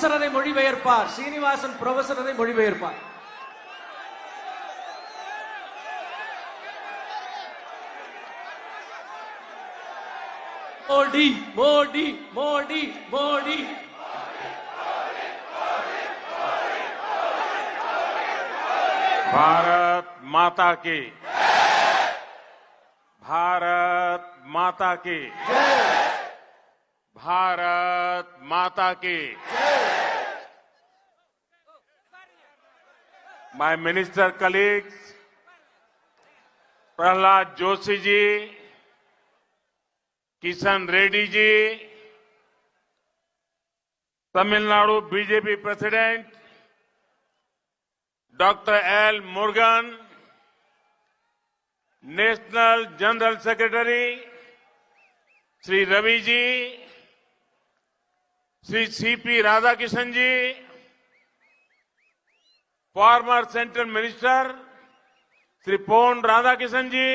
Professor அதை மொழிபெயர்ப்பார். Srinivasan professor அதை மொழிபெயர்ப்பார். மோடி மோடி மோடி மோடி भारत माता की, भारत माता की, भारत माता की. My minister colleagues, Pralhad Joshi ji, Kishan Reddy ji, Tamil Nadu BJP president doctor L Murugan, national general secretary Shri Ravi ji, Shri CP Radhakrishnan ji, former central minister Shri Pon Radhakrishnan ji,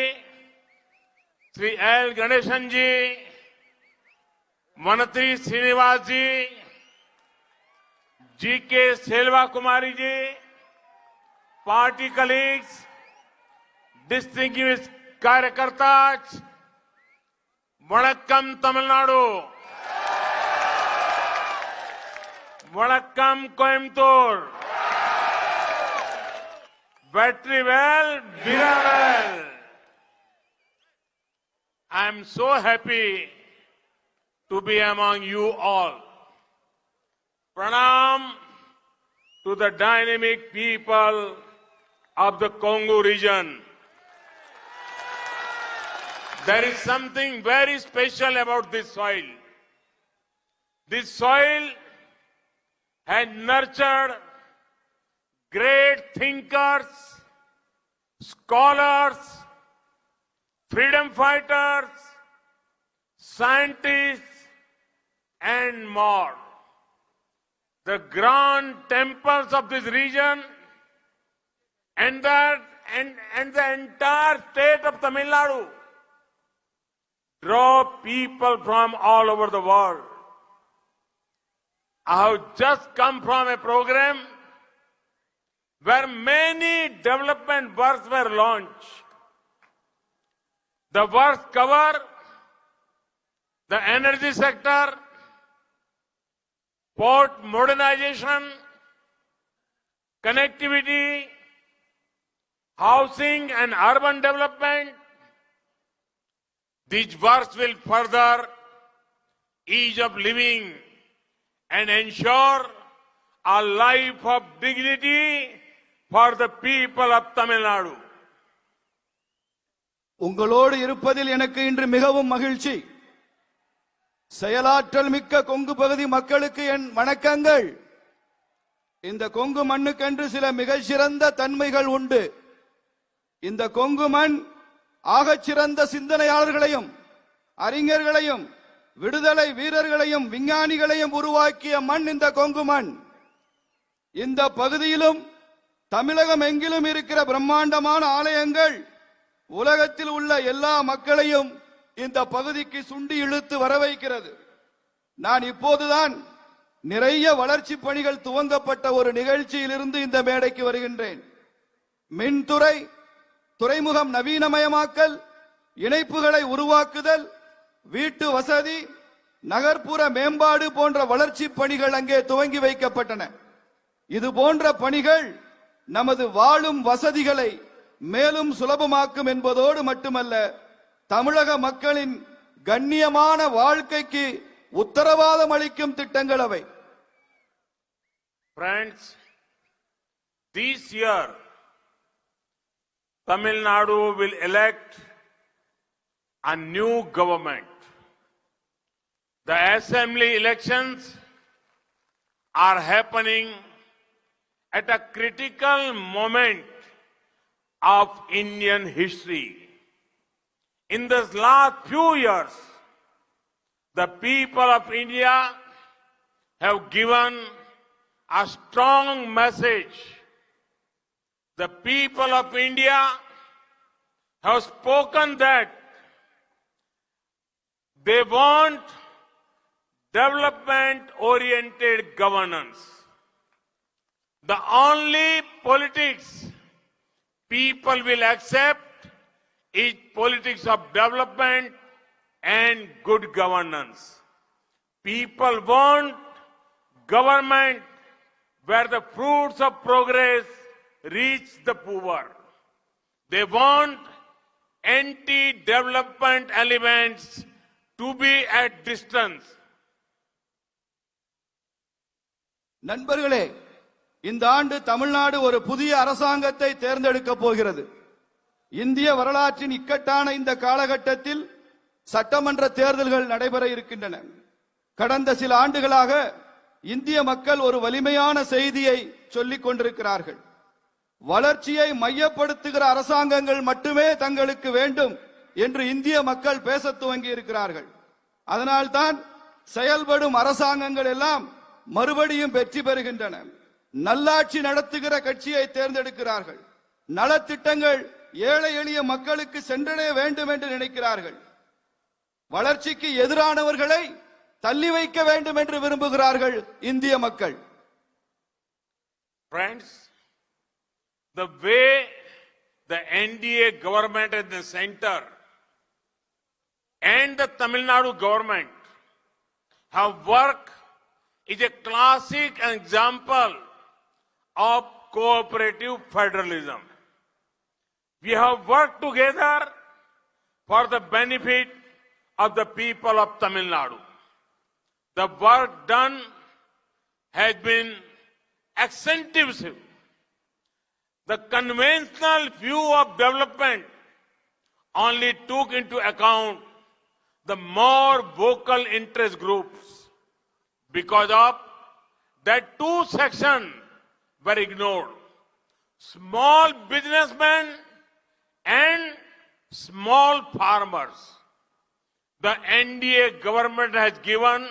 Shri L Ganesan ji, मंत्री Srinivas ji, G K Selva Kumari ji, party colleagues, distinguished कार्यकर्ता, वणक्कम तमिलनाडु, वणक्कम Coimbatore, Vetrivel वीरावेल. I am so happy to be among you all. Pranam to the dynamic people of the Congo region. There is something very special about this soil. This soil has nurtured great thinkers, scholars, freedom fighters, scientists, and more. The grand temples of this region and the entire state of Tamil Nadu draw people from all over the world. I have just come from a program where many development works were launched. The works cover the energy sector, port modernization, connectivity, housing and urban development. These works will further ease of living and ensure a life of dignity for the people of Tamil Nadu. உங்களோடு இருப்பதில் எனக்கு இன்று மிகவும் மகிழ்ச்சி. செயலாற்றல் மிக்க கொங்கு பகுதி மக்களுக்கு என் வணக்கங்கள். இந்த கொங்கு மண்ணுக்கென்று சில மிகச்சிறந்த தன்மைகள் உண்டு. இந்த கொங்கு மண் ஆகச்சிறந்த சிந்தனையாளர்களையும் அறிஞர்களையும் விடுதலை வீரர்களையும் விஞ்ஞானிகளையும் உருவாக்கிய மண் இந்த கொங்கு மண். இந்த பகுதியிலும் தமிழகம் எங்கிலும் இருக்கிற பிரம்மாண்டமான ஆலயங்கள் உலகத்தில் உள்ள எல்லா மக்களையும் இந்த பகுதிக்கு சுண்டி இழுத்து வரவைக்கிறது. நான் இப்போதுதான் நிறைய வளர்ச்சி பணிகள் துவங்கப்பட்ட ஒரு நிகழ்ச்சியிலிருந்து இந்த மேடைக்கு வருகின்றேன். மின்துறை, துறைமுகம் நவீனமயமாக்கல், இணைப்புகளை உருவாக்குதல், வீட்டு வசதி, நகர்ப்புற மேம்பாடு போன்ற வளர்ச்சி பணிகள் அங்கே துவங்கி வைக்கப்பட்டன. இது போன்ற பணிகள் நமது வாழும் வசதிகளை மேலும் சுலபமாக்கும் என்பதோடு மட்டுமல்ல, தமிழக மக்களின் கண்ணியமான வாழ்க்கைக்கு உத்தரவாதம் அளிக்கும் திட்டங்கள் அவை. Friends, this year Tamil Nadu will elect a new government. The assembly elections are happening at a critical moment of Indian history. In this last few years, the people of India have given a strong message. The people of India have spoken that they want development-oriented governance. The only politics people will accept is politics of development and good governance. People want government where the fruits of progress reach the poor. They want anti-development elements to be at distance. நண்பர்களே, இந்த ஆண்டு தமிழ்நாடு ஒரு புதிய அரசாங்கத்தை தேர்ந்தெடுக்க போகிறது. இந்திய வரலாற்றின் இக்கட்டான இந்த காலகட்டத்தில் சட்டமன்ற தேர்தல்கள் நடைபெற இருக்கின்றன. கடந்த சில ஆண்டுகளாக இந்திய மக்கள் ஒரு வலிமையான செய்தியை சொல்லிக் கொண்டிருக்கிறார்கள். வளர்ச்சியை மையப்படுத்துகிற அரசாங்கங்கள் மட்டுமே தங்களுக்கு வேண்டும் என்று இந்திய மக்கள் பேச துவங்கி இருக்கிறார்கள். அதனால்தான் செயல்படும் அரசாங்கங்கள் எல்லாம் மறுபடியும் வெற்றி பெறுகின்றன. நல்லாட்சி நடத்துகிற கட்சியை தேர்ந்தெடுக்கிறார்கள். நலத்திட்டங்கள் ஏழை எளிய மக்களுக்கு சென்றடைய வேண்டும் என்று நினைக்கிறார்கள். வளர்ச்சிக்கு எதிரானவர்களை தள்ளி வைக்க வேண்டும் என்று விரும்புகிறார்கள் இந்திய மக்கள். Friends, the way the NDA government at the center and the Tamil Nadu government have worked is a classic example of cooperative federalism. We have worked together for the benefit of the people of Tamil Nadu. The work done has been extensive. The conventional view of development only took into account the more vocal interest groups. Because of that, two sections were ignored: small businessmen and small farmers. The NDA government has given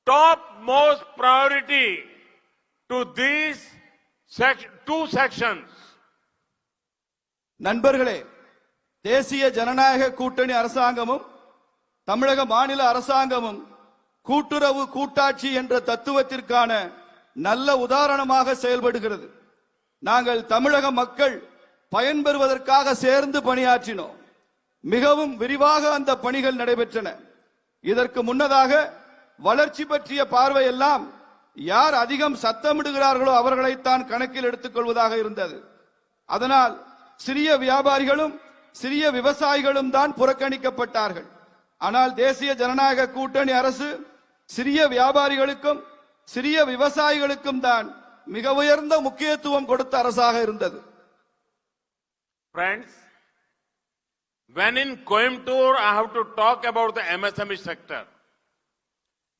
topmost priority to these two sections. நண்பர்களே, தேசிய ஜனநாயக கூட்டணி அரசாங்கமும் தமிழக மாநில அரசாங்கமும் கூட்டுறவு கூட்டாட்சி என்ற தத்துவத்திற்கான நல்ல உதாரணமாக செயல்படுகிறது. நாங்கள் தமிழக மக்கள் பயன்பெறுவதற்காக சேர்ந்து பணியாற்றினோம். மிகவும் விரிவாக அந்த பணிகள் நடைபெற்றன. இதற்கு முன்னதாக வளர்ச்சி பற்றிய பார்வை எல்லாம் யார் அதிகம் சத்தமிடுகிறார்களோ அவர்களைத்தான் கணக்கில் எடுத்துக் கொள்வதாக இருந்தது. அதனால் சிறிய வியாபாரிகளும் சிறிய விவசாயிகளும் தான் புறக்கணிக்கப்பட்டார்கள். ஆனால் தேசிய ஜனநாயக கூட்டணி அரசு சிறிய வியாபாரிகளுக்கும் சிறிய விவசாயிகளுக்கும் தான் மிக உயர்ந்த முக்கியத்துவம் கொடுத்த அரசாக இருந்தது. Friends, when in Coimbatore I have to talk about the MSME sector,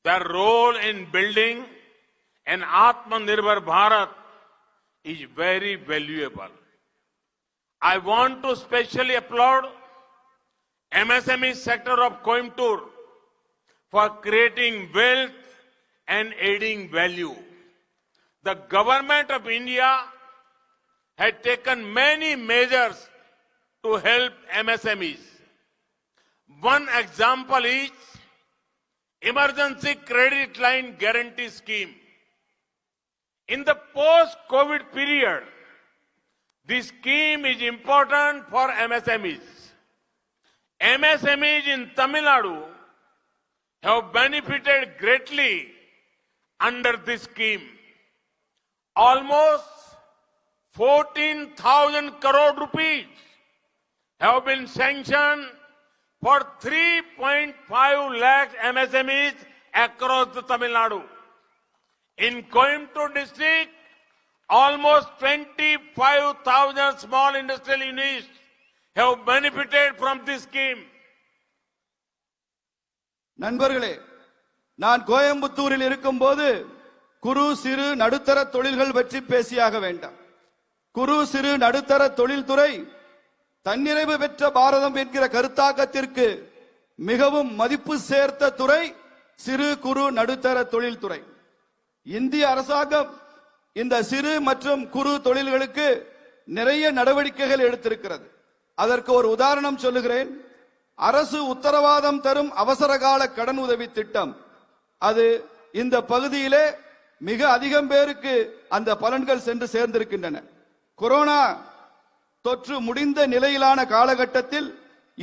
their role in building an Atmanirbhar Bharat is very valuable. I want to specially applaud MSME sector of Coimbatore for creating wealth and adding value. The government of India had taken many measures to help MSMEs. One example is Emergency Credit Line Guarantee Scheme. In the post-COVID period, this scheme is important for MSMEs. MSMEs in Tamil Nadu have benefited greatly under this scheme. Almost 14,000 crore rupees have been sanctioned for 3.5 lakh MSMEs across the Tamil Nadu. In Coimbatore district, almost 25,000 small industrial units have benefited from this scheme. நண்பர்களே, நான் கோயம்புத்தூரில் இருக்கும்போது குறு சிறு நடுத்தர தொழில்கள் பற்றி பேசியாக வேண்டாம். குறு சிறு நடுத்தர தொழில்துறை தன்னிறைவு பெற்ற பாரதம் என்கிற கருத்தாக்கத்திற்கு மிகவும் மதிப்பு சேர்த்த துறை சிறு குறு நடுத்தர தொழில்துறை. இந்திய அரசாங்கம் இந்த சிறு மற்றும் குறு தொழில்களுக்கு நிறைய நடவடிக்கைகள் எடுத்திருக்கிறது. அதற்கு ஒரு உதாரணம் சொல்லுகிறேன். அரசு உத்தரவாதம் தரும் அவசரகால கடன் உதவி திட்டம் அது இந்த பகுதியிலே மிக அதிகம் பேருக்கு அந்த பலன்கள் சென்று சேர்ந்திருக்கின்றன. கொரோனா தொற்று முடிந்த நிலையிலான காலகட்டத்தில்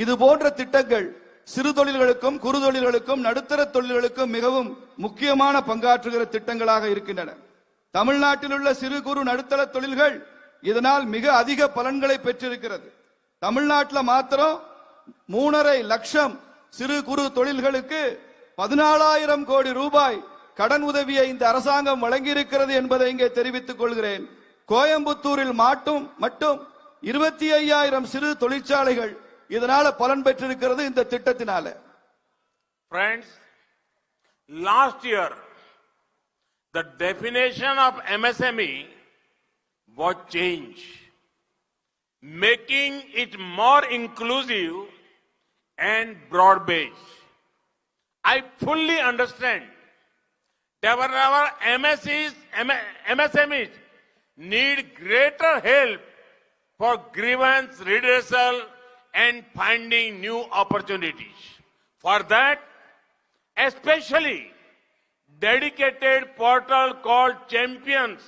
இது போன்ற திட்டங்கள் சிறு தொழில்களுக்கும் குறு தொழில்களுக்கும் நடுத்தர தொழில்களுக்கும் மிகவும் முக்கியமான பங்காற்றுகிற திட்டங்களாக இருக்கின்றன. தமிழ்நாட்டில் உள்ள சிறு குறு நடுத்தர தொழில்கள் இதனால் மிக அதிக பலன்களை பெற்றிருக்கிறது. தமிழ்நாட்டில் மாத்திரம் 3.5 லட்சம் சிறு குறு தொழில்களுக்கு 14,000 கோடி ரூபாய் கடன் உதவியை இந்த அரசாங்கம் வழங்கியிருக்கிறது என்பதை இங்கே தெரிவித்துக் கொள்கிறேன். கோயம்புத்தூரில் மட்டும் 25,000 சிறு தொழிற்சாலைகள் இதனால பலன் பெற்றிருக்கிறது இந்த திட்டத்தினால. Friends, last year the definition of MSME was changed, making it more inclusive and broad-based. I fully understand that our MSMEs need greater help for grievance redressal and finding new opportunities. For that, especially dedicated portal called Champions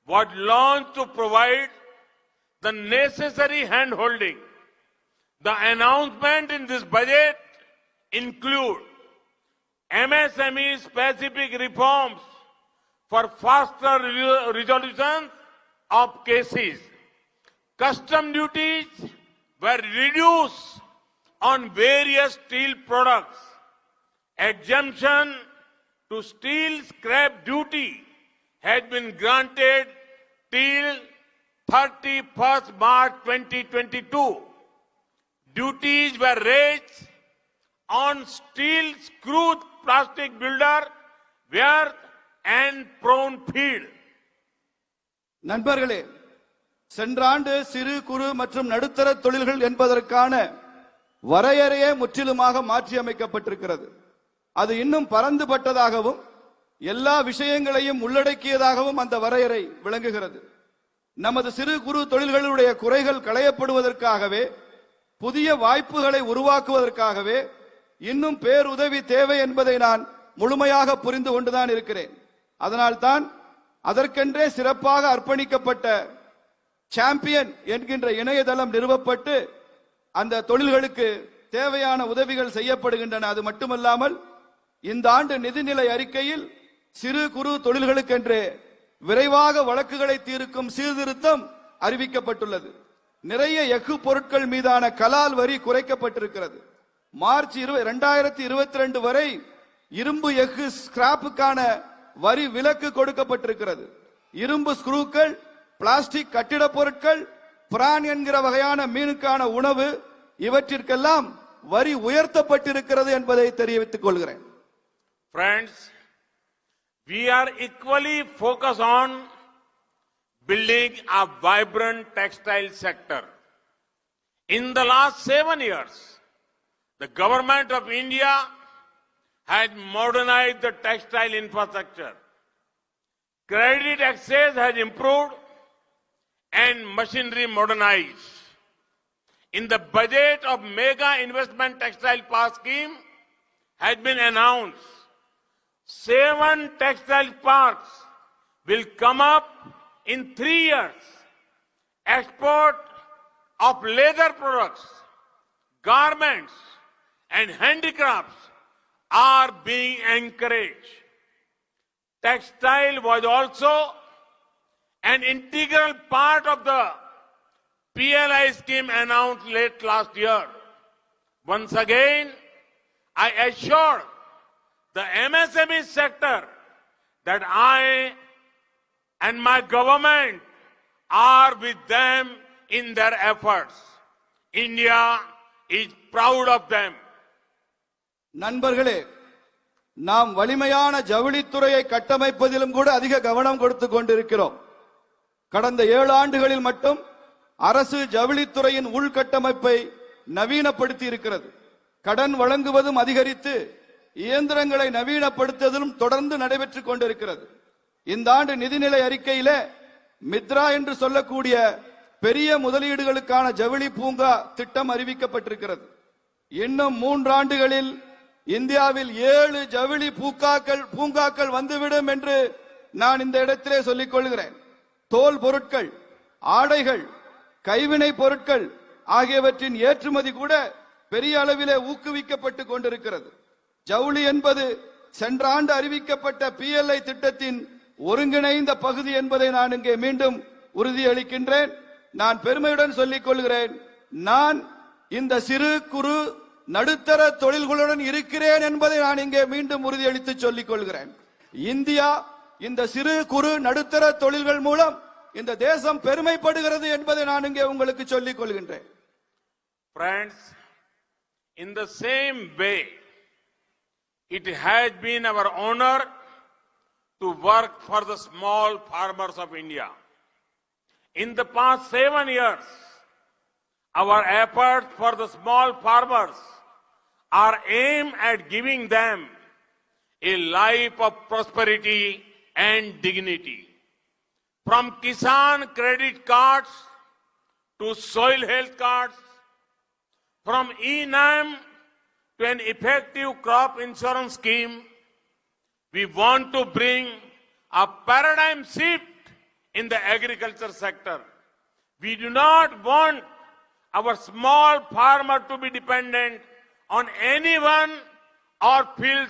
was launched to provide the necessary hand-holding. The announcement in this budget include MSME specific reforms for faster resolution of cases. Custom duties were reduced on various steel products. Exemption to steel scrap duty has been granted till 31st March 2022. Duties were raised on steel screw plastic builder, wear and prone feed. நண்பர்களே, சென்ற ஆண்டு சிறு குறு மற்றும் நடுத்தர தொழில்கள் என்பதற்கான வரையறையே முற்றிலுமாக மாற்றியமைக்கப்பட்டிருக்கிறது. அது இன்னும் பரந்துபட்டதாகவும் எல்லா விஷயங்களையும் உள்ளடக்கியதாகவும் அந்த வரையறை விளங்குகிறது. நமது சிறு குறு தொழில்களுடைய குறைகள் களையப்படுவதற்காகவே, புதிய வாய்ப்புகளை உருவாக்குவதற்காகவே இன்னும் பேருதவி தேவை என்பதை நான் முழுமையாக புரிந்து கொண்டுதான் இருக்கிறேன். அதனால்தான் அதற்கென்றே சிறப்பாக அர்ப்பணிக்கப்பட்ட சாம்பியன் என்கின்ற இணையதளம் நிறுவப்பட்டு அந்த தொழில்களுக்கு தேவையான உதவிகள் செய்யப்படுகின்றன. அது மட்டுமல்லாமல் இந்த ஆண்டு நிதிநிலை அறிக்கையில் சிறு குறு தொழில்களுக்கென்று விரைவாக வழக்குகளை தீர்க்கும் சீர்திருத்தம் அறிவிக்கப்பட்டுள்ளது. நிறைய எஃகு பொருட்கள் மீதான கலால் வரி குறைக்கப்பட்டிருக்கிறது. மார்ச் 2022 வரை இரும்பு எஃகு ஸ்கிராப்புக்கான வரி விலக்கு கொடுக்கப்பட்டிருக்கிறது. இரும்பு ஸ்க்ரூக்கள், பிளாஸ்டிக் கட்டிட பொருட்கள், பிரான் என்கிற வகையான மீனுக்கான உணவு இவற்றிற்கெல்லாம் வரி உயர்த்தப்பட்டிருக்கிறது என்பதை தெரிவித்துக் கொள்கிறேன். Friends, we are equally focused on building a vibrant textile sector. In the last 7 years, the government of India has modernized the textile infrastructure. Credit access has improved and machinery modernized. In the budget of Mega Investment Textile Park scheme has been announced. 7 textile parks will come up in 3 years. Export of leather products, garments and handicrafts are being encouraged. Textile was also an integral part of the PLI scheme announced late last year. Once again, I assure the MSME sector that I and my government are with them in their efforts. India is proud of them. நண்பர்களே, நாம் வலிமையான ஜவுளித்துறையை கட்டமைப்பதிலும் கூட அதிக கவனம் கொடுத்துக் கொண்டிருக்கிறோம். கடந்த 7 ஆண்டுகளில் மட்டும் அரசு ஜவுளித்துறையின் உள்கட்டமைப்பை நவீனப்படுத்தி இருக்கிறது. கடன் வழங்குவதும் அதிகரித்து இயந்திரங்களை நவீனப்படுத்துவதும் தொடர்ந்து நடைபெற்றுக் கொண்டிருக்கிறது. இந்த ஆண்டு நிதிநிலை அறிக்கையிலே மித்ரா என்று சொல்லக்கூடிய பெரிய முதலீடுகளுக்கான ஜவுளி பூங்கா திட்டம் அறிவிக்கப்பட்டிருக்கிறது. இன்னும் 3 ஆண்டுகளில் இந்தியாவில் 7 ஜவுளி பூங்காக்கள் வந்துவிடும் என்று நான் இந்த இடத்திலே சொல்லிக் கொள்கிறேன். தோல் பொருட்கள், ஆடைகள், கைவினை பொருட்கள் ஆகியவற்றின் ஏற்றுமதி கூட பெரிய அளவிலே ஊக்குவிக்கப்பட்டு கொண்டிருக்கிறது. ஜவுளி என்பது சென்ற ஆண்டு அறிவிக்கப்பட்ட PLI திட்டத்தின் ஒருங்கிணைந்த பகுதி என்பதை நான் இங்கே மீண்டும் உறுதியளிக்கின்றேன். நான் பெருமையுடன் சொல்லிக் கொள்கிறேன், நான் இந்த சிறு குறு நடுத்தர தொழில்களுடன் இருக்கிறேன் என்பதை நான் இங்கே மீண்டும் உறுதியளித்து சொல்லிக் கொள்கிறேன். இந்தியா இந்த சிறு குறு நடுத்தர தொழில்கள் மூலம் இந்த தேசம் பெருமைப்படுகிறது என்பதை நான் இங்கே உங்களுக்கு சொல்லிக் கொள்கின்றேன். Friends, in the same way, it has been our honor to work for the small farmers of India. In the past 7 years, our efforts for the small farmers are aimed at giving them a life of prosperity and dignity. From Kisan credit cards to soil health cards, from ENAM to an effective crop insurance scheme, we want to bring a paradigm shift in the agriculture sector. We do not want our small farmer to be dependent on anyone or feel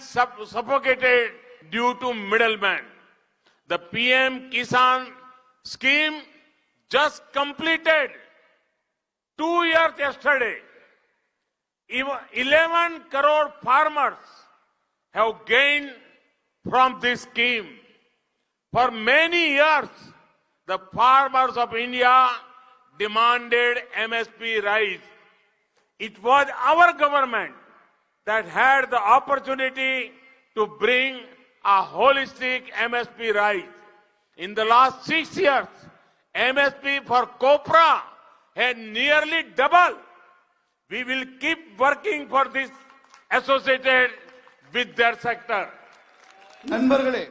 suffocated due to middlemen. The PM Kisan scheme just completed 2 years yesterday. 11 crore farmers have gained from this scheme. For many years, the farmers of India demanded MSP rise. It was our government that had the opportunity to bring a holistic MSP rise. In the last 6 years, MSP for copra had nearly doubled. We will keep working for this associated with their sector. நண்பர்களே,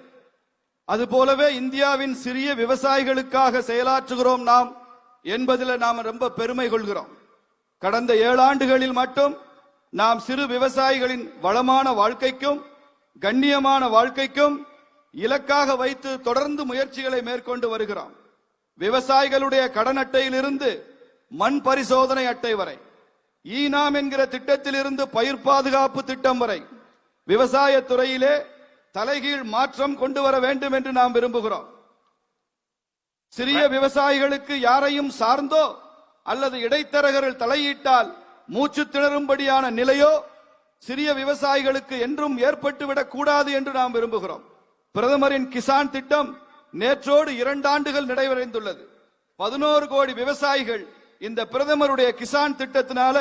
அதுபோலவே இந்தியாவின் சிறிய விவசாயிகளுக்காக செயலாற்றுகிறோம் நாம் என்பதில் நாம் ரொம்ப பெருமை கொள்கிறோம். கடந்த 7 ஆண்டுகளில் மட்டும் நாம் சிறு விவசாயிகளின் வளமான வாழ்க்கைக்கும் கண்ணியமான வாழ்க்கைக்கும் இலக்காக வைத்து தொடர்ந்து முயற்சிகளை மேற்கொண்டு வருகிறோம். விவசாயிகளுடைய கடன் அட்டையிலிருந்து மண் பரிசோதனை அட்டை வரை, ஈனாம் என்கிற திட்டத்திலிருந்து பயிர் பாதுகாப்பு திட்டம் வரை விவசாய துறையிலே தலைகீழ் மாற்றம் கொண்டு வர வேண்டும் என்று நாம் விரும்புகிறோம். சிறிய விவசாயிகளுக்கு யாரையும் சார்ந்தோ அல்லது இடைத்தரகர்கள் தலையிட்டால் மூச்சு திணறும்படியான நிலையோ சிறிய விவசாயிகளுக்கு என்றும் ஏற்பட்டுவிடக் கூடாது என்று நாம் விரும்புகிறோம். பிரதமரின் கிசான் திட்டம் நேற்றோடு 2 ஆண்டுகள் நிறைவடைந்துள்ளது. 11 கோடி விவசாயிகள் இந்த பிரதமருடைய கிசான் திட்டத்தினால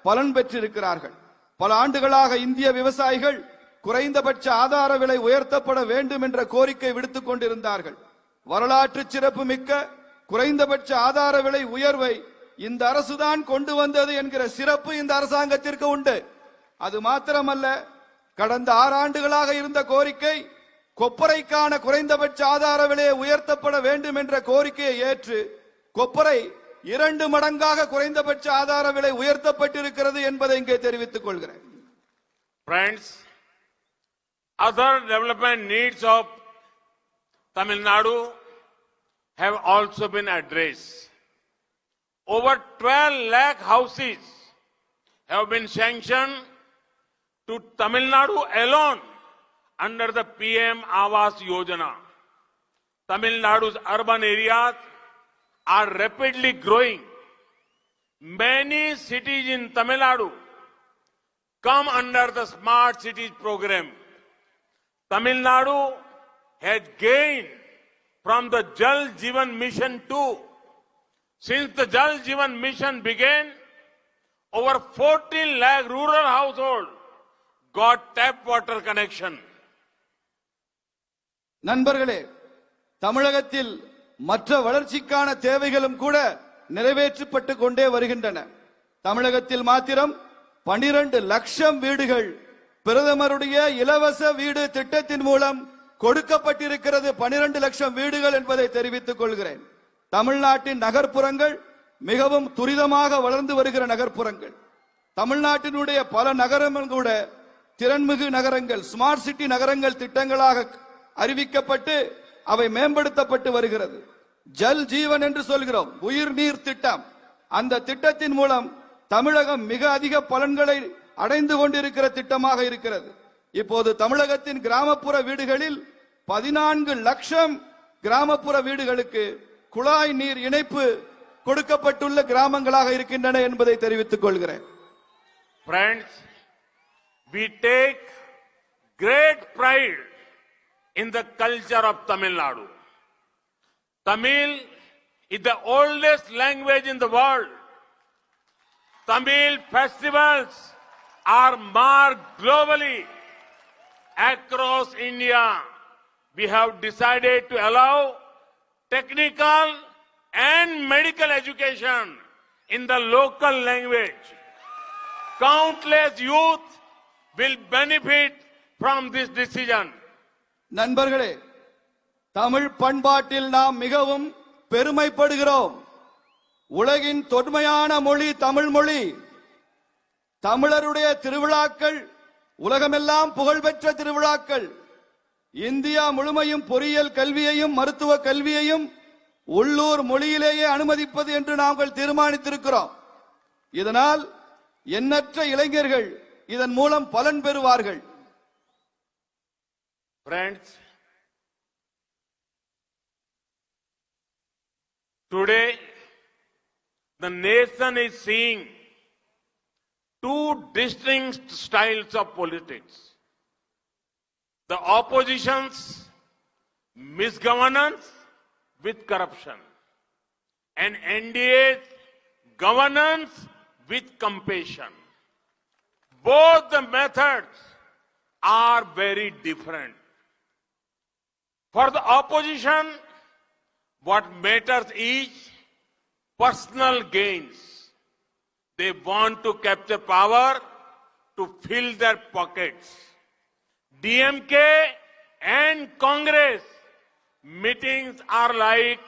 பலன் பெற்றிருக்கிறார்கள். பல ஆண்டுகளாக இந்திய விவசாயிகள் குறைந்தபட்ச ஆதார விலை உயர்த்தப்பட வேண்டும் என்ற கோரிக்கை விடுத்துக் கொண்டிருந்தார்கள். வரலாற்று சிறப்பு மிக்க குறைந்தபட்ச ஆதார விலை உயர்வை இந்த அரசுதான் கொண்டு வந்தது என்கிற சிறப்பு இந்த அரசாங்கத்திற்கு உண்டு. அது மாத்திரமல்ல, கடந்த 6 ஆண்டுகளாக இருந்த கோரிக்கை கொப்பரைக்கான குறைந்தபட்ச ஆதார விலையை உயர்த்தப்பட வேண்டும் என்ற கோரிக்கையை ஏற்று கொப்பரை 2 மடங்காக குறைந்தபட்ச ஆதார விலை உயர்த்தப்பட்டிருக்கிறது என்பதை இங்கே தெரிவித்துக் கொள்கிறேன். Friends, other development needs of Tamil Nadu have also been addressed. Over 12 lakh houses have been sanctioned to Tamil Nadu alone under the PM Awas Yojana. Tamil Nadu's urban areas are rapidly growing. Many cities in Tamil Nadu come under the Smart Cities program. Tamil Nadu has gained from the Jal Jeevan Mission too. Since the Jal Jeevan Mission began, over 14 lakh rural households got tap water connection. நண்பர்களே, தமிழகத்தில் மற்ற வளர்ச்சிக்கான தேவைகளும் கூட நிறைவேற்றப்பட்டு கொண்டே வருகின்றன. தமிழகத்தில் மாத்திரம் 12 லட்சம் வீடுகள் பிரதமருடைய இலவச வீடு திட்டத்தின் மூலம் கொடுக்கப்பட்டிருக்கிறது. 12 லட்சம் வீடுகள் என்பதை தெரிவித்துக் கொள்கிறேன். தமிழ்நாட்டின் நகர்ப்புறங்கள் மிகவும் துரிதமாக வளர்ந்து வருகிற நகர்ப்புறங்கள். தமிழ்நாட்டினுடைய பல நகரங்கள் கூட திறன்மிகு நகரங்கள், ஸ்மார்ட் சிட்டி நகரங்கள் திட்டங்களாக அறிவிக்கப்பட்டு அவை மேம்படுத்தப்பட்டு வருகிறது. ஜல் ஜீவன் என்று சொல்கிறோம், உயிர் நீர் திட்டம். அந்த திட்டத்தின் மூலம் தமிழகம் மிக அதிக பலன்களை அடைந்து கொண்டிருக்கிற திட்டமாக இருக்கிறது. இப்போது தமிழகத்தின் கிராமப்புற வீடுகளில் 14 லட்சம் கிராமப்புற வீடுகளுக்கு குழாய் நீர் இணைப்பு கொடுக்கப்பட்டுள்ள கிராமங்களாக இருக்கின்றன என்பதை தெரிவித்துக் கொள்கிறேன். Friends, we take great pride in the culture of Tamil Nadu. Tamil is the oldest language in the world. Tamil festivals are marked globally. Across India, we have decided to allow technical and medical education in the local language. Countless youth will benefit from this decision. நண்பர்களே, தமிழ் பண்பாட்டில் நாம் மிகவும் பெருமைப்படுகிறோம். உலகின் தொன்மையான மொழி தமிழ் மொழி. தமிழருடைய திருவிழாக்கள் உலகமெல்லாம் புகழ்பெற்ற திருவிழாக்கள். இந்தியா முழுமையும் பொறியியல் கல்வியையும் மருத்துவ கல்வியையும் உள்ளூர் மொழியிலேயே அனுமதிப்பது என்று நாங்கள் தீர்மானித்திருக்கிறோம். இதனால் எண்ணற்ற இளைஞர்கள் இதன் மூலம் பலன் பெறுவார்கள். Friends, today the nation is seeing two distinct styles of politics. The opposition's misgovernance with corruption and NDA's governance with compassion. Both the methods are very different. For the opposition, what matters is personal gains. They want to capture power to fill their pockets. DMK and Congress meetings are like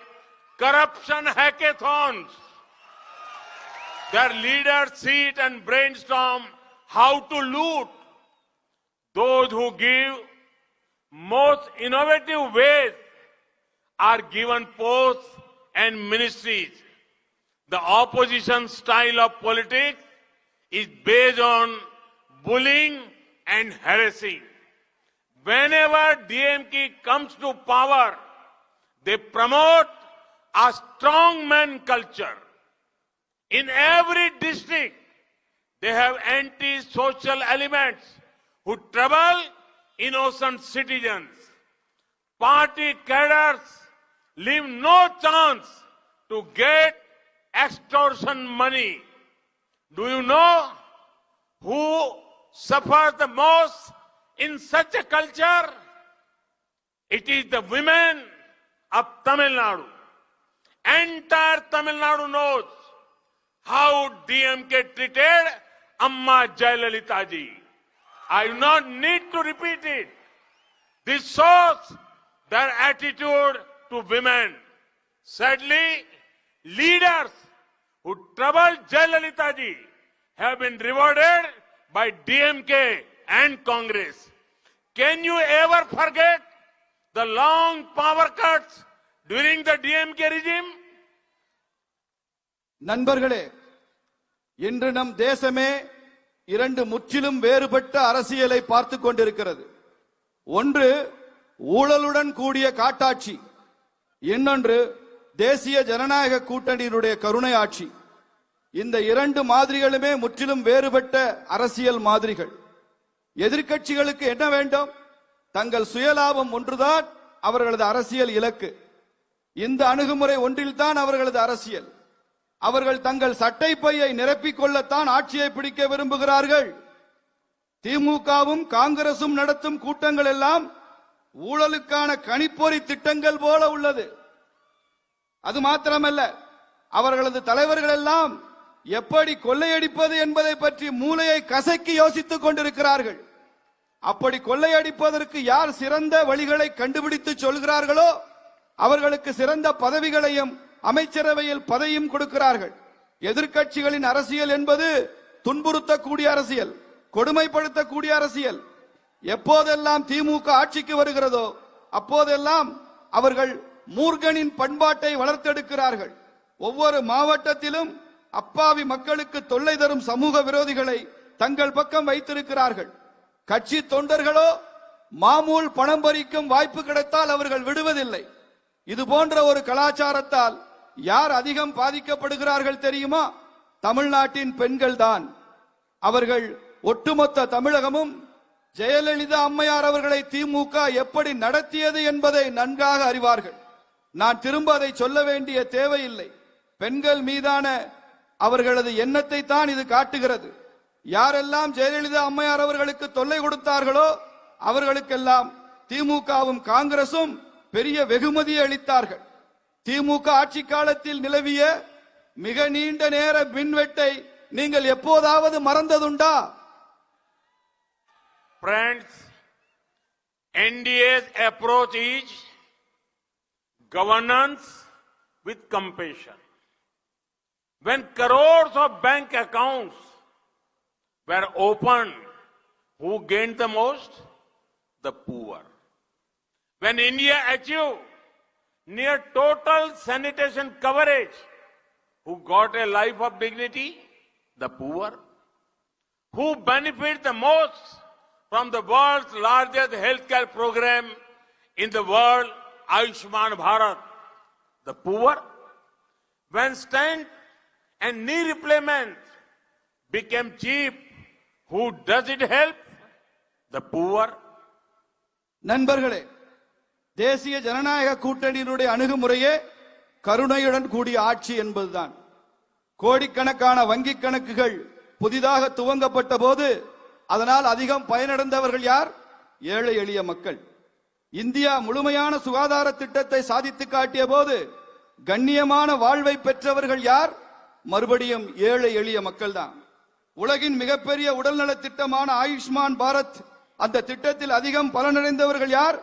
corruption hackathons. Their leaders sit and brainstorm how to loot. Those who give most innovative ways are given posts and ministries. The opposition style of politics is based on bullying and harassing. Whenever DMK comes to power, they promote a strongman culture. In every district, they have anti-social elements who trouble innocent citizens. Party cadres leave no chance to get extortion money. Do you know who suffers the most in such a culture? It is the women of Tamil Nadu. Entire Tamil Nadu knows how DMK treated Amma Jayalalitha ji. I do not need to repeat it. This shows their attitude to women. Sadly, leaders who troubled Jayalalitha ji have been rewarded by DMK and Congress. Can you ever forget the long power cuts during the DMK regime? நண்பர்களே, இன்று நம் தேசமே இரண்டு முற்றிலும் வேறுபட்ட அரசியலை பார்த்துக் கொண்டிருக்கிறது. ஒன்று ஊழலுடன் கூடிய காட்டாட்சி, இன்னொன்று தேசிய ஜனநாயக கூட்டணியினுடைய கருணை ஆட்சி. இந்த இரண்டு மாதிரிகளுமே முற்றிலும் வேறுபட்ட அரசியல் மாதிரிகள். எதிர்க்கட்சிகளுக்கு என்ன வேண்டும்? தங்கள் சுயலாபம் ஒன்றுதான் அவர்களது அரசியல் இலக்கு. இந்த அணுகுமுறை ஒன்றில்தான் அவர்களது அரசியல். அவர்கள் தங்கள் சட்டை பையை நிரப்பிக் கொள்ளத்தான் ஆட்சியை பிடிக்க விரும்புகிறார்கள். திமுகவும் காங்கிரசும் நடத்தும் கூட்டங்கள் எல்லாம் ஊழலுக்கான கணிப்பொறி திட்டங்கள் போல உள்ளது. அது மாத்திரமல்ல, அவர்களது தலைவர்கள் எல்லாம் எப்படி கொள்ளையடிப்பது என்பதை பற்றி மூளையை கசக்கி யோசித்துக் கொண்டிருக்கிறார்கள். அப்படி கொள்ளையடிப்பதற்கு யார் சிறந்த வழிகளை கண்டுபிடித்து சொல்கிறார்களோ அவர்களுக்கு சிறந்த பதவிகளையும் அமைச்சரவையில் பதவியும் கொடுக்கிறார்கள். எதிர்க்கட்சிகளின் அரசியல் என்பது துன்புறுத்தக்கூடிய அரசியல், கொடுமைப்படுத்தக்கூடிய அரசியல். எப்போதெல்லாம் திமுக ஆட்சிக்கு வருகிறதோ அப்போதெல்லாம் அவர்கள் மூர்கனின் பண்பாட்டை வளர்த்தெடுக்கிறார்கள். ஒவ்வொரு மாவட்டத்திலும் அப்பாவி மக்களுக்கு தொல்லை தரும் சமூக விரோதிகளை தங்கள் பக்கம் வைத்திருக்கிறார்கள். கட்சி தொண்டர்களோ மாமூல் பணம் பறிக்கும் வாய்ப்பு கிடைத்தால் அவர்கள் விடுவதில்லை. இது போன்ற ஒரு கலாச்சாரத்தால் யார் அதிகம் பாதிக்கப்படுகிறார்கள் தெரியுமா? தமிழ்நாட்டின் பெண்கள் தான். அவர்கள் ஒட்டுமொத்த தமிழகமும் ஜெயலலிதா அம்மையார் அவர்களை திமுக எப்படி நடத்தியது என்பதை நன்றாக அறிவார்கள். நான் திரும்ப அதை சொல்ல வேண்டிய தேவையில்லை. பெண்கள் மீதான அவர்களது எண்ணத்தை தான் இது காட்டுகிறது. யாரெல்லாம் ஜெயலலிதா அம்மையார் அவர்களுக்கு தொல்லை கொடுத்தார்களோ அவர்களுக்கெல்லாம் திமுகவும் காங்கிரசும் பெரிய வெகுமதியை அளித்தார்கள். திமுக ஆட்சி காலத்தில் நிலவிய மிக நீண்ட நேர மின்வெட்டை நீங்கள் எப்போதாவது மறந்ததுண்டா? Friends, NDA's approach is governance with compassion. When crores of bank accounts were opened, who gained the most? The poor. When India achieved near total sanitation coverage, who got a life of dignity? The poor. Who benefit the most from the world's largest healthcare program in the world, Ayushman Bharat? The poor. When stent and knee replacement became cheap, who does it help? The poor. நண்பர்களே, தேசிய ஜனநாயக கூட்டணியினுடைய அணுகுமுறையே கருணையுடன் கூடிய ஆட்சி என்பதுதான். கோடிக்கணக்கான வங்கிக் கணக்குகள் புதிதாக துவங்கப்பட்ட போது அதனால் அதிகம் பயனடைந்தவர்கள் யார்? ஏழை எளிய மக்கள். இந்தியா முழுமையான சுகாதார திட்டத்தை சாதித்து காட்டிய போது கண்ணியமான வாழ்வை பெற்றவர்கள் யார்? மறுபடியும் ஏழை எளிய மக்கள் தான். உலகின் மிகப்பெரிய உடல்நல திட்டமான ஆயுஷ்மான் பாரத், அந்த திட்டத்தில் அதிகம் பலனடைந்தவர்கள் யார்?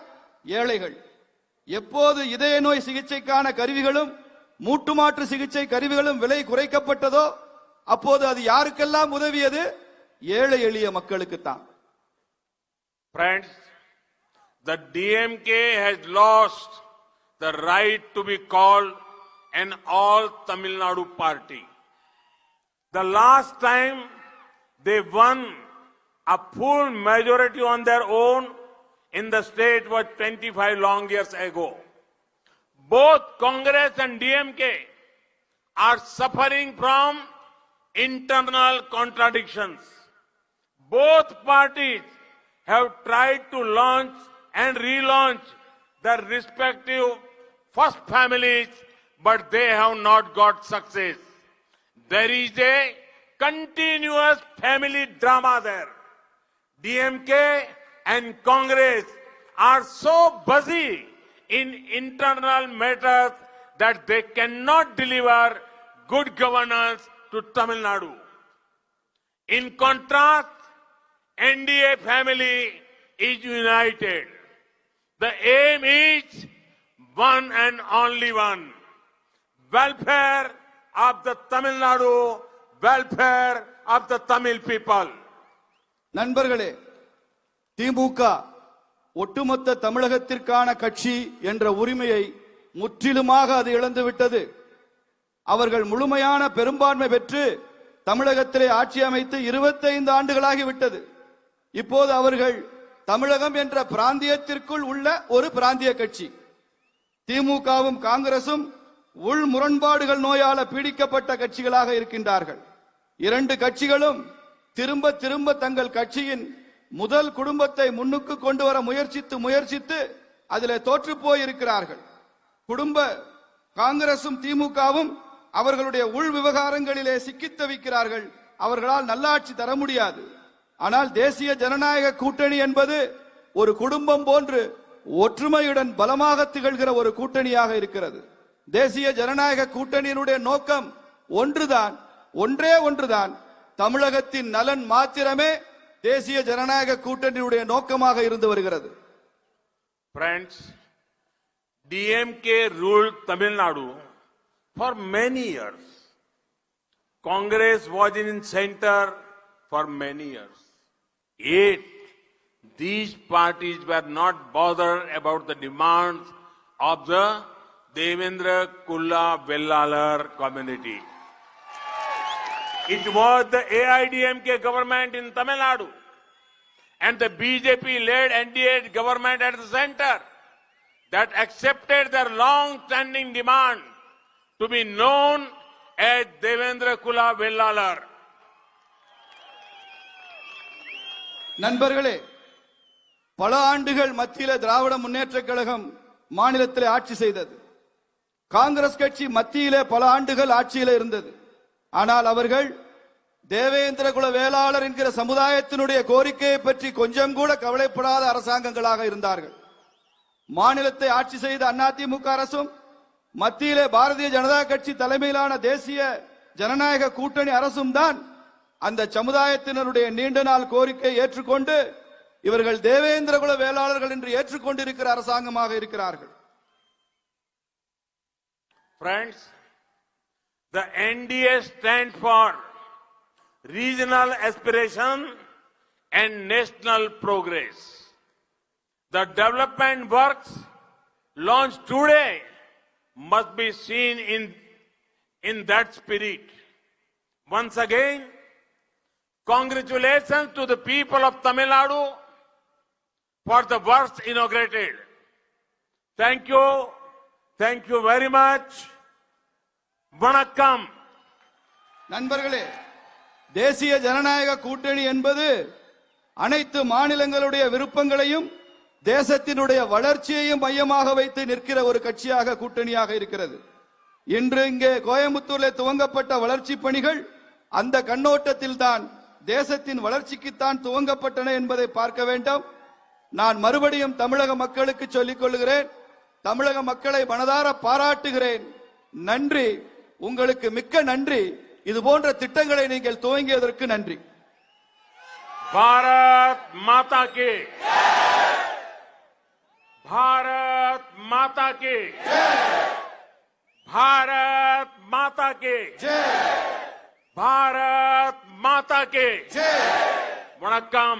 ஏழைகள். எப்போது இதய நோய் சிகிச்சைக்கான கருவிகளும் மூட்டு மாற்று சிகிச்சை கருவிகளும் விலை குறைக்கப்பட்டதோ அப்போது அது யாருக்கெல்லாம் உதவியது? ஏழை எளிய மக்களுக்கு தான். Friends, the DMK has lost the right to be called an all Tamil Nadu party. The last time they won a full majority on their own in the state was 25 long years ago. Both Congress and DMK are suffering from internal contradictions. Both parties have tried to launch and relaunch their respective first families, but they have not got success. There is a continuous family drama there. DMK and Congress are so busy in internal matters that they cannot deliver good governance to Tamil Nadu. In contrast, NDA family is united. The aim is one and only one: welfare of the Tamil Nadu, welfare of the Tamil people. நண்பர்களே, திமுக ஒட்டுமொத்த தமிழகத்திற்கான கட்சி என்ற உரிமையை முற்றிலுமாக அது இழந்துவிட்டது. அவர்கள் முழுமையான பெரும்பான்மை பெற்று தமிழகத்திலே ஆட்சி அமைத்து 25 ஆண்டுகளாகிவிட்டது. இப்போது அவர்கள் தமிழகம் என்ற பிராந்தியத்திற்குள் உள்ள ஒரு பிராந்திய கட்சி. திமுகவும் காங்கிரசும் உள் முரண்பாடுகள் நோயால பீடிக்கப்பட்ட கட்சிகளாக இருக்கின்றார்கள். இரண்டு கட்சிகளும் திரும்ப திரும்ப தங்கள் கட்சியின் முதல் குடும்பத்தை முன்னுக்கு கொண்டு வர முயற்சித்து அதிலே தோற்று போயிருக்கிறார்கள். குடும்ப காங்கிரசும் திமுகவும் அவர்களுடைய உள் விவகாரங்களிலே சிக்கித் தவிக்கிறார்கள். அவர்களால் நல்லாட்சி தர முடியாது. ஆனால் தேசிய ஜனநாயக கூட்டணி என்பது ஒரு குடும்பம் போன்று ஒற்றுமையுடன் பலமாக திகழ்கிற ஒரு கூட்டணியாக இருக்கிறது. தேசிய ஜனநாயக கூட்டணியினுடைய நோக்கம் ஒன்றுதான், ஒன்றே ஒன்றுதான். தமிழகத்தின் நலன் மாத்திரமே தேசிய ஜனநாயக கூட்டணியுடைய நோக்கமாக இருந்து வருகிறது. Friends, DMK ruled Tamil Nadu for many years. Congress was in center for many years. Yet, these parties were not bothered about the demands of the Devendra Kulla Vellalar community. It was the AIDMK government in Tamil Nadu and the BJP-led NDA government at the center that accepted their long-standing demand to be known as Devendra Kulla Vellalar. நண்பர்களே, பல ஆண்டுகள் மத்தியில திராவிட முன்னேற்றக் கழகம் மாநிலத்தில் ஆட்சி செய்தது. காங்கிரஸ் கட்சி மத்தியிலே பல ஆண்டுகள் ஆட்சியில் இருந்தது. ஆனால் அவர்கள் தேவேந்திர குல வேளாளர் என்கிற சமுதாயத்தினுடைய கோரிக்கையை பற்றி கொஞ்சம் கூட கவலைப்படாத அரசாங்கங்களாக இருந்தார்கள். மாநிலத்தை ஆட்சி செய்த அதிமுக அரசும் மத்தியிலே பாரதிய ஜனதா கட்சி தலைமையிலான தேசிய ஜனநாயக கூட்டணி அரசும் தான் அந்த சமுதாயத்தினருடைய நீண்ட நாள் கோரிக்கையை ஏற்றுக்கொண்டு இவர்கள் தேவேந்திர குல வேளாளர்கள் என்று ஏற்றுக்கொண்டிருக்கிற அரசாங்கமாக இருக்கிறார்கள். Friends, the NDA stands for regional aspiration and national progress. The development works launched today must be seen in that spirit. Once again, congratulations to the people of Tamil Nadu for the works inaugurated. Thank you. Thank you very much. Vanakkam. நண்பர்களே, தேசிய ஜனநாயக கூட்டணி என்பது அனைத்து மாநிலங்களுடைய விருப்பங்களையும் தேசத்தினுடைய வளர்ச்சியையும் மையமாக வைத்து நிற்கிற ஒரு கட்சியாக கூட்டணியாக இருக்கிறது. இன்று இங்கே கோயம்புத்தூரில் துவங்கப்பட்ட வளர்ச்சி பணிகள் அந்த கண்ணோட்டத்தில் தான் தேசத்தின் வளர்ச்சிக்குத்தான் துவங்கப்பட்டன என்பதை பார்க்க வேண்டும். நான் மறுபடியும் தமிழக மக்களுக்கு சொல்லிக் கொள்கிறேன், தமிழக மக்களை மனதார பாராட்டுகிறேன். நன்றி, உங்களுக்கு மிக்க நன்றி. இது போன்ற திட்டங்களை நீங்கள் துவங்கியதற்கு நன்றி. பாரத் மாதா கே भारत माता के भारत माता के भारत माता के वणक्कम.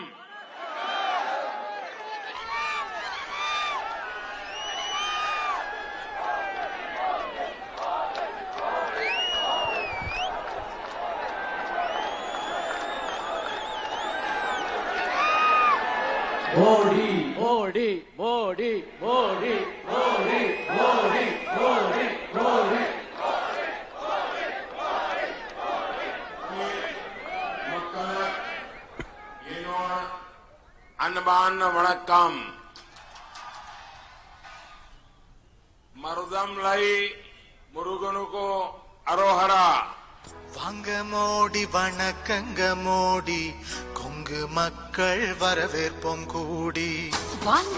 மோடி மோடி மோடி மோடி மோடி மோடி மோடி மோடி அன்பான வணக்கம். மருதம் லை முருகனுக்கு அரோஹரா. வாங்க மோடி வணக்கங்க மோடி, கொங்கு மக்கள் வரவேற்போம் கூடி. வாங்க